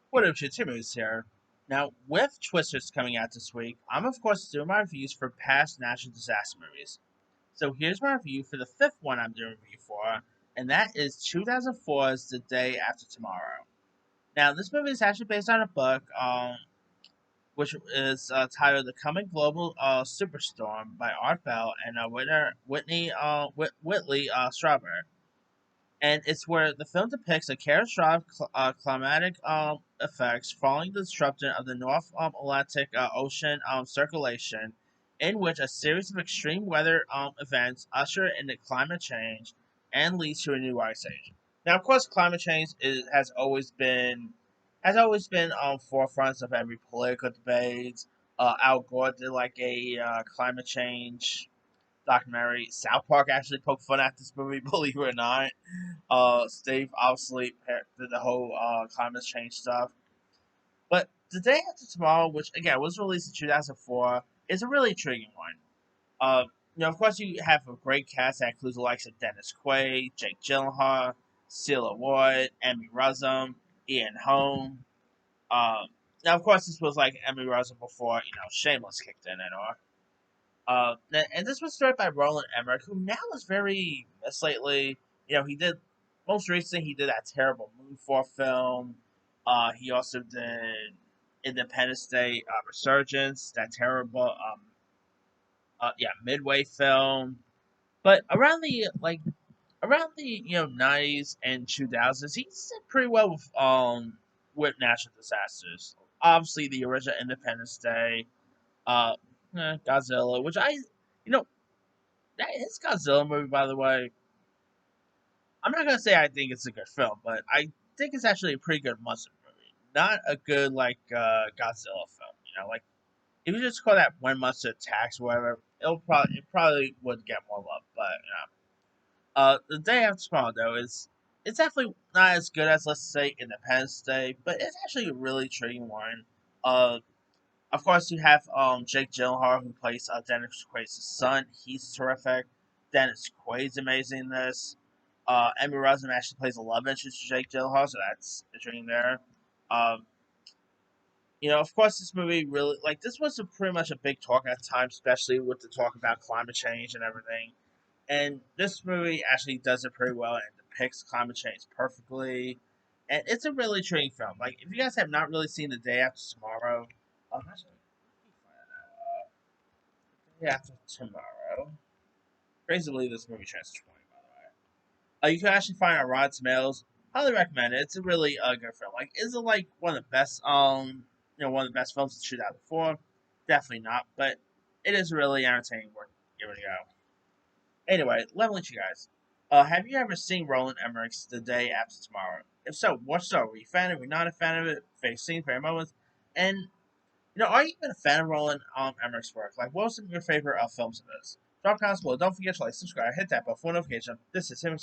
What up, Chittimus here. Now, with Twisters coming out this week, I'm of course doing my reviews for past natural disaster movies. So here's my review for the fifth one I'm doing a review for, and that is 2004's The Day After Tomorrow. Now, this movie is actually based on a book, which is titled "The Coming Global Superstorm" by Art Bell and Whitley Strieber, and it's where the film depicts a catastrophic climatic effects following the disruption of the North Atlantic Ocean circulation, in which a series of extreme weather events usher in the climate change and leads to a new ice age. Now, of course, climate change has always been on forefronts of every political debate. Al Gore did like a climate change documentary. South Park actually poked fun at this movie, believe it or not. Steve obviously did the whole climate change stuff. But The Day After Tomorrow, which again was released in 2004, is a really intriguing one. Uh, of course, you have a great cast that includes the likes of Dennis Quaid, Jake Gyllenhaal, Celia Ward, Emmy Rossum, Ian Holm. Now, of course, this was like Emmy Rossum before Shameless kicked in and all. And this was directed by Roland Emmerich, who now is very missed lately. He did most recently he did that terrible Moonfall film. He also did Independence Day Resurgence, that terrible Midway film. But around the 90s and 2000s, he did pretty well with natural disasters. Obviously, the original Independence Day, uh, Godzilla, which you know that his Godzilla movie, by the way, I'm not gonna say I think it's a good film, but I think it's actually a pretty good monster movie. Not a good Godzilla film. Like if you just call that When Monster Attacks or whatever, it probably would get more love. But The Day After Tomorrow though is it's definitely not as good as, let's say, Independence Day, but it's actually a really intriguing one. Uh, of course, you have Jake Gyllenhaal, who plays Dennis Quaid's son. He's terrific. Dennis Quaid's amazing in this. Emmy Rossum actually plays a love interest to Jake Gyllenhaal, so that's intriguing there. Um, of course, this movie really this was pretty much a big talk at the time, especially with the talk about climate change and everything. And this movie actually does it pretty well and depicts climate change perfectly. And it's a really intriguing film. Like, if you guys have not really seen The Day After Tomorrow, actually, Day After Tomorrow. Crazy to believe this movie turns 20, by the way. You can actually find it on Rotten Tomatoes. Highly recommend it. It's a really good film. Like, is it like one of the best one of the best films of 2004? Definitely not, but it is really entertaining worth giving it a go. Anyway, let me let you guys. Have you ever seen Roland Emmerich's The Day After Tomorrow? If so, what so? Were you a fan of it? Were you not a fan of it? Favorite scene, favorite moments? And are you even a fan of Roland Emmerich's work? Like, what was some of your favorite films of his? Drop comments below. Don't forget to like, subscribe, hit that bell for notification. This is him.